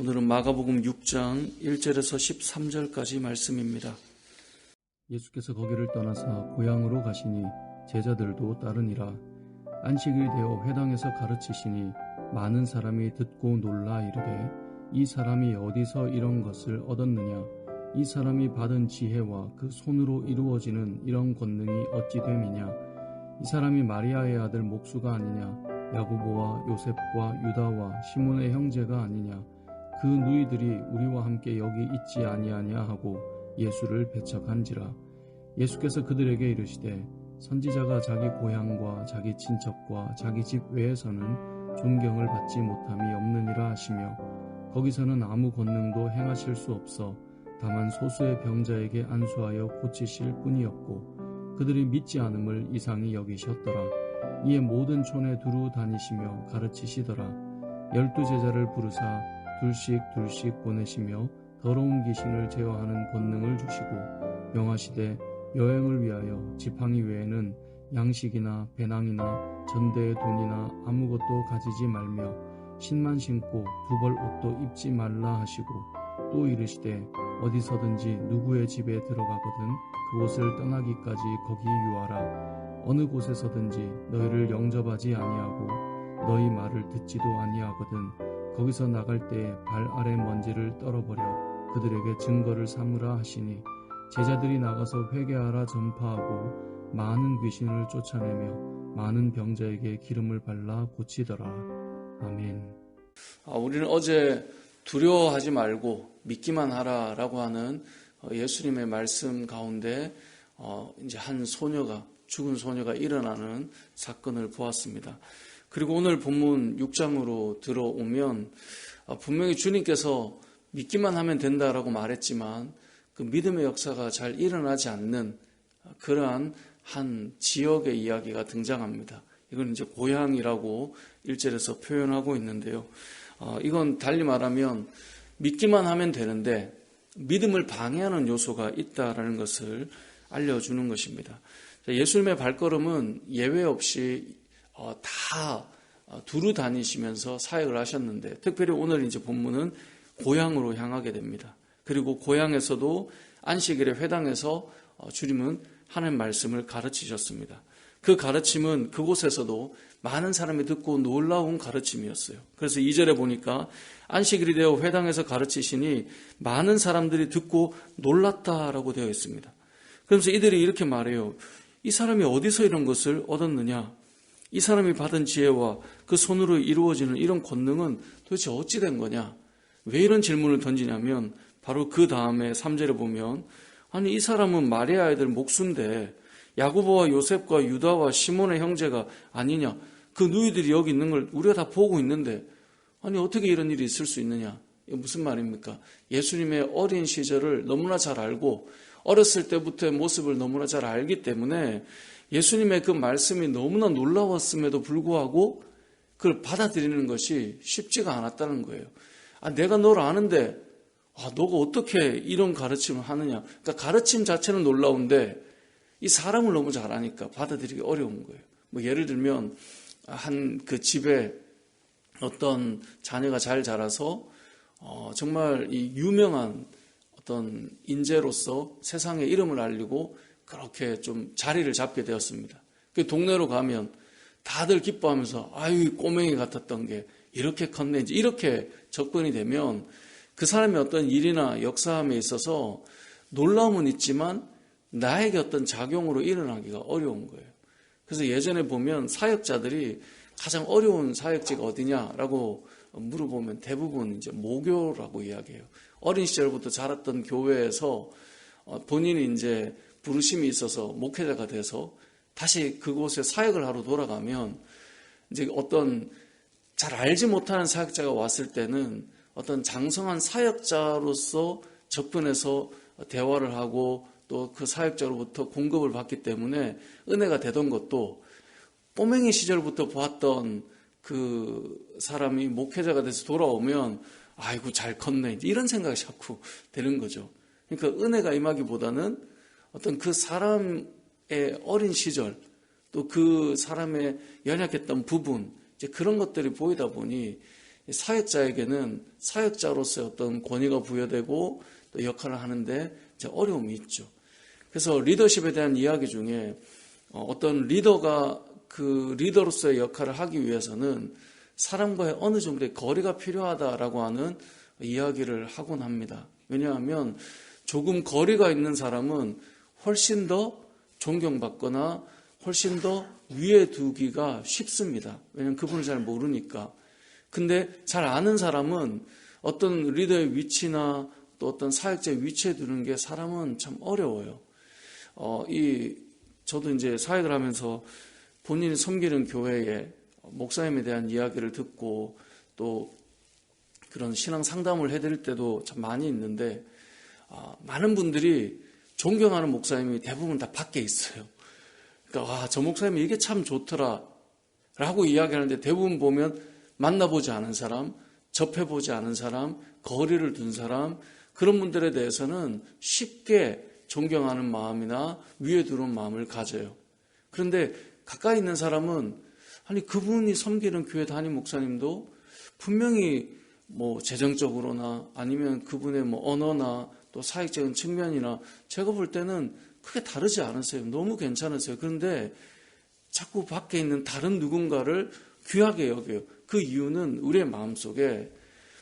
오늘은 마가복음 6장 1절에서 13절까지 말씀입니다. 예수께서 거기를 떠나사 고향으로 가시니 제자들도 따르니라. 안식일이 되어 회당에서 가르치시니 많은 사람이 듣고 놀라 이르되 이 사람이 어디서 이런 것을 얻었느냐? 이 사람이 받은 지혜와 그 손으로 이루어지는 이런 권능이 어찌 됨이냐? 이 사람이 마리아의 아들 목수가 아니냐? 야고보와 요셉과 유다와 시몬의 형제가 아니냐? 그 누이들이 우리와 함께 여기 있지 아니하냐 하고 예수를 배척한지라. 예수께서 그들에게 이르시되 선지자가 자기 고향과 자기 친척과 자기 집 외에서는 존경을 받지 못함이 없느니라 하시며 거기서는 아무 권능도 행하실 수 없어 다만 소수의 병자에게 안수하여 고치실 뿐이었고 그들이 믿지 않음을 이상히 여기셨더라. 이에 모든 촌에 두루 다니시며 가르치시더라. 12 제자를 부르사 둘씩 보내시며 더러운 귀신을 제어하는 권능을 주시고 명하시되 여행을 위하여 지팡이 외에는 양식이나 배낭이나 전대의 돈이나 아무것도 가지지 말며 신만 신고 두 벌 옷도 입지 말라 하시고 또 이르시되 어디서든지 누구의 집에 들어가거든 그곳을 떠나기까지 거기 유하라. 어느 곳에서든지 너희를 영접하지 아니하고 너희 말을 듣지도 아니하거든 거기서 나갈 때에 발 아래 먼지를 떨어버려 그들에게 증거를 삼으라 하시니 제자들이 나가서 회개하라 전파하고 많은 귀신을 쫓아내며 많은 병자에게 기름을 발라 고치더라. 아멘. 우리는 어제 두려워하지 말고 믿기만 하라라고 하는 예수님의 말씀 가운데 이제 한 소녀가 죽은 소녀가 일어나는 사건을 보았습니다. 그리고 오늘 본문 6장으로 들어오면 분명히 주님께서 믿기만 하면 된다라고 말했지만 그 믿음의 역사가 잘 일어나지 않는 그러한 한 지역의 이야기가 등장합니다. 이건 이제 고향이라고 1절에서 표현하고 있는데요. 이건 달리 말하면 믿기만 하면 되는데 믿음을 방해하는 요소가 있다라는 것을 알려주는 것입니다. 예수님의 발걸음은 예외 없이 다 두루 다니시면서 사역을 하셨는데 특별히 오늘 이제 본문은 고향으로 향하게 됩니다. 그리고 고향에서도 안식일에 회당에서 주님은 하나님 말씀을 가르치셨습니다. 그 가르침은 그곳에서도 많은 사람이 듣고 놀라운 가르침이었어요. 그래서 2절에 보니까 안식일이 되어 회당에서 가르치시니 많은 사람들이 듣고 놀랐다라고 되어 있습니다. 그러면서 이들이 이렇게 말해요. 이 사람이 어디서 이런 것을 얻었느냐? 이 사람이 받은 지혜와 그 손으로 이루어지는 이런 권능은 도대체 어찌 된 거냐? 왜 이런 질문을 던지냐면 바로 그 다음에 3절에 보면 아니 이 사람은 마리아 아들 목수인데 야고보와 요셉과 유다와 시몬의 형제가 아니냐? 그 누이들이 여기 있는 걸 우리가 다 보고 있는데 아니 어떻게 이런 일이 있을 수 있느냐? 이게 무슨 말입니까? 예수님의 어린 시절을 너무나 잘 알고 어렸을 때부터의 모습을 너무나 잘 알기 때문에 예수님의 그 말씀이 너무나 놀라웠음에도 불구하고 그걸 받아들이는 것이 쉽지가 않았다는 거예요. 내가 널 아는데 너가 어떻게 이런 가르침을 하느냐. 그러니까 가르침 자체는 놀라운데 이 사람을 너무 잘 아니까 받아들이기 어려운 거예요. 예를 들면 한 그 집에 어떤 자녀가 잘 자라서 정말 이 유명한 어떤 인재로서 세상에 이름을 알리고 그렇게 좀 자리를 잡게 되었습니다. 그 동네로 가면 다들 기뻐하면서 아유 꼬맹이 같았던 게 이렇게 컸네 이렇게 접근이 되면 그 사람의 어떤 일이나 역사함에 있어서 놀라움은 있지만 나에게 어떤 작용으로 일어나기가 어려운 거예요. 그래서 예전에 보면 사역자들이 가장 어려운 사역지가 어디냐라고 물어보면 대부분 이제 모교라고 이야기해요. 어린 시절부터 자랐던 교회에서 본인이 이제 부르심이 있어서 목회자가 돼서 다시 그곳에 사역을 하러 돌아가면 이제 어떤 잘 알지 못하는 사역자가 왔을 때는 어떤 장성한 사역자로서 접근해서 대화를 하고 또 그 사역자로부터 공급을 받기 때문에 은혜가 되던 것도 꼬맹이 시절부터 보았던 그 사람이 목회자가 돼서 돌아오면 아이고 잘 컸네 이런 생각이 자꾸 되는 거죠. 그러니까 은혜가 임하기보다는 어떤 그 사람의 어린 시절 또 그 사람의 연약했던 부분 이제 그런 것들이 보이다 보니 사역자에게는 사역자로서의 어떤 권위가 부여되고 또 역할을 하는데 이제 어려움이 있죠. 그래서 리더십에 대한 이야기 중에 어떤 리더가 그 리더로서의 역할을 하기 위해서는 사람과의 어느 정도의 거리가 필요하다라고 하는 이야기를 하곤 합니다. 왜냐하면 조금 거리가 있는 사람은 훨씬 더 존경받거나 훨씬 더 위에 두기가 쉽습니다. 왜냐하면 그분을 잘 모르니까. 근데 잘 아는 사람은 어떤 리더의 위치나 또 어떤 사역자의 위치에 두는 게 사람은 참 어려워요. 저도 이제 사역을 하면서 본인이 섬기는 교회에 목사님에 대한 이야기를 듣고 또 그런 신앙 상담을 해드릴 때도 참 많이 있는데, 많은 분들이 존경하는 목사님이 대부분 다 밖에 있어요. 그러니까 저 목사님이 이게 참 좋더라 라고 이야기하는데, 대부분 보면 만나보지 않은 사람, 접해보지 않은 사람, 거리를 둔 사람, 그런 분들에 대해서는 쉽게 존경하는 마음이나 위에 두는 마음을 가져요. 그런데 가까이 있는 사람은 아니 그분이 섬기는 교회 담임 목사님도 분명히 뭐 재정적으로나 아니면 그분의 뭐 언어나 또 사역적인 측면이나 제가 볼 때는 크게 다르지 않으세요. 너무 괜찮으세요. 그런데 자꾸 밖에 있는 다른 누군가를 귀하게 여겨요. 그 이유는 우리의 마음속에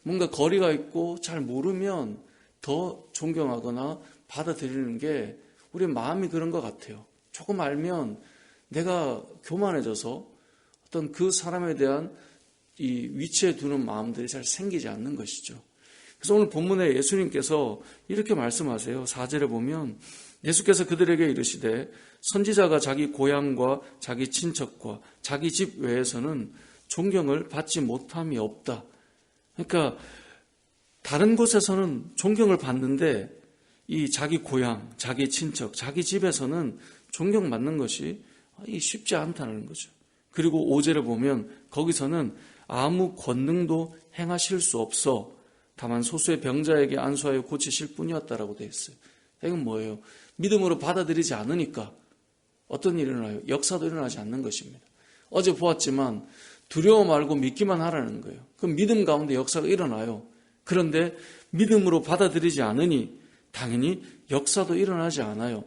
뭔가 거리가 있고 잘 모르면 더 존경하거나 받아들이는 게 우리의 마음이 그런 것 같아요. 조금 알면 내가 교만해져서 어떤 그 사람에 대한 이 위치에 두는 마음들이 잘 생기지 않는 것이죠. 그래서 오늘 본문에 예수님께서 이렇게 말씀하세요. 4절에 보면 예수께서 그들에게 이르시되 선지자가 자기 고향과 자기 친척과 자기 집 외에서는 존경을 받지 못함이 없다. 그러니까 다른 곳에서는 존경을 받는데 이 자기 고향, 자기 친척, 자기 집에서는 존경받는 것이 쉽지 않다는 거죠. 그리고 5절에 보면 거기서는 아무 권능도 행하실 수 없어 다만 소수의 병자에게 안수하여 고치실 뿐이었다라고 되어 있어요. 이건 뭐예요? 믿음으로 받아들이지 않으니까 어떤 일이 일어나요? 역사도 일어나지 않는 것입니다. 어제 보았지만 두려워 말고 믿기만 하라는 거예요. 그럼 믿음 가운데 역사가 일어나요. 그런데 믿음으로 받아들이지 않으니 당연히 역사도 일어나지 않아요.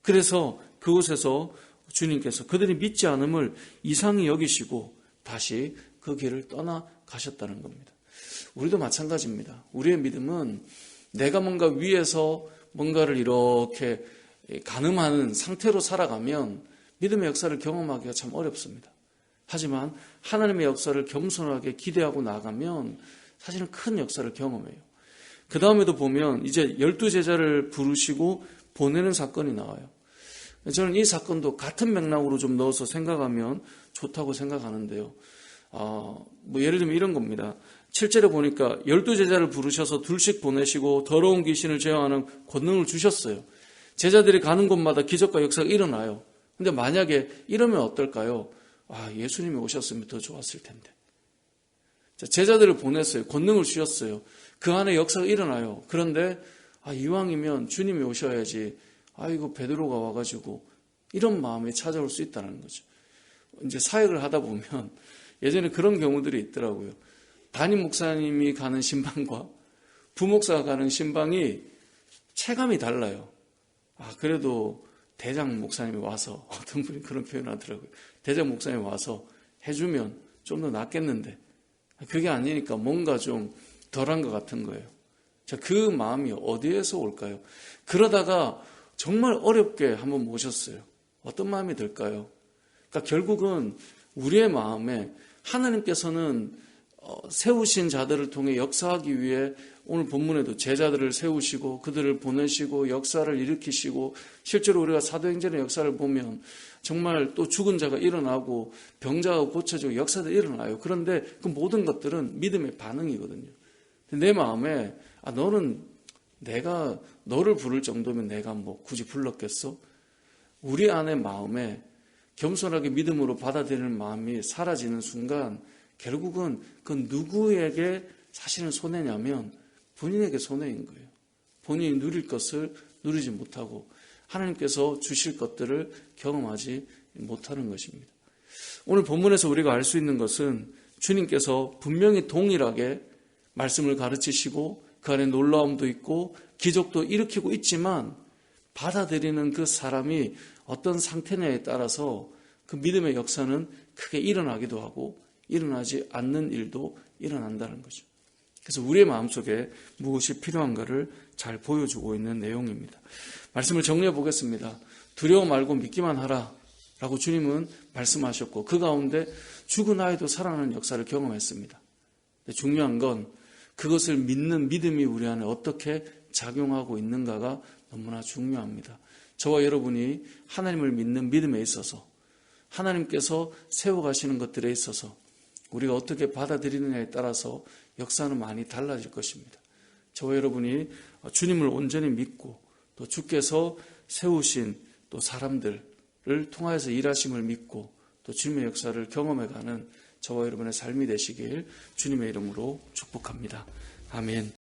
그래서 그곳에서 주님께서 그들이 믿지 않음을 이상히 여기시고 다시 그 길을 떠나가셨다는 겁니다. 우리도 마찬가지입니다. 우리의 믿음은 내가 뭔가 위에서 뭔가를 이렇게 가늠하는 상태로 살아가면 믿음의 역사를 경험하기가 참 어렵습니다. 하지만 하나님의 역사를 겸손하게 기대하고 나가면 사실은 큰 역사를 경험해요. 그 다음에도 보면 이제 12제자를 부르시고 보내는 사건이 나와요. 저는 이 사건도 같은 맥락으로 좀 넣어서 생각하면 좋다고 생각하는데요. 뭐 예를 들면 이런 겁니다. 7절에 보니까 12제자를 부르셔서 둘씩 보내시고 더러운 귀신을 제어하는 권능을 주셨어요. 제자들이 가는 곳마다 기적과 역사가 일어나요. 근데 만약에 이러면 어떨까요? 예수님이 오셨으면 더 좋았을 텐데. 제자들을 보냈어요. 권능을 주셨어요. 그 안에 역사가 일어나요. 그런데 이왕이면 주님이 오셔야지. 이거 베드로가 와가지고 이런 마음이 찾아올 수 있다는 거죠. 이제 사역을 하다 보면 예전에 그런 경우들이 있더라고요. 담임 목사님이 가는 신방과 부목사가 가는 신방이 체감이 달라요. 그래도 대장 목사님이 와서 어떤 분이 그런 표현을 하더라고요. 대장 목사님이 와서 해주면 좀 더 낫겠는데 그게 아니니까 뭔가 좀 덜한 것 같은 거예요. 자, 그 마음이 어디에서 올까요? 그러다가 정말 어렵게 한번 모셨어요. 어떤 마음이 들까요? 그러니까 결국은 우리의 마음에 하나님께서는 세우신 자들을 통해 역사하기 위해 오늘 본문에도 제자들을 세우시고 그들을 보내시고 역사를 일으키시고 실제로 우리가 사도행전의 역사를 보면 정말 또 죽은 자가 일어나고 병자가 고쳐지고 역사들이 일어나요. 그런데 그 모든 것들은 믿음의 반응이거든요. 내 마음에 내가 너를 부를 정도면 내가 뭐 굳이 불렀겠어? 우리 안의 마음에 겸손하게 믿음으로 받아들이는 마음이 사라지는 순간 결국은 그 누구에게 사실은 손해냐면 본인에게 손해인 거예요. 본인이 누릴 것을 누리지 못하고 하나님께서 주실 것들을 경험하지 못하는 것입니다. 오늘 본문에서 우리가 알 수 있는 것은 주님께서 분명히 동일하게 말씀을 가르치시고 그 안에 놀라움도 있고 기적도 일으키고 있지만 받아들이는 그 사람이 어떤 상태냐에 따라서 그 믿음의 역사는 크게 일어나기도 하고 일어나지 않는 일도 일어난다는 거죠. 그래서 우리의 마음속에 무엇이 필요한가를 잘 보여주고 있는 내용입니다. 말씀을 정리해 보겠습니다. 두려워 말고 믿기만 하라 라고 주님은 말씀하셨고 그 가운데 죽은 아이도 살아나는 역사를 경험했습니다. 중요한 건 그것을 믿는 믿음이 우리 안에 어떻게 작용하고 있는가가 너무나 중요합니다. 저와 여러분이 하나님을 믿는 믿음에 있어서 하나님께서 세워가시는 것들에 있어서 우리가 어떻게 받아들이느냐에 따라서 역사는 많이 달라질 것입니다. 저와 여러분이 주님을 온전히 믿고 또 주께서 세우신 또 사람들을 통하여서 일하심을 믿고 또 주님의 역사를 경험해가는 저와 여러분의 삶이 되시길 주님의 이름으로 축복합니다. 아멘.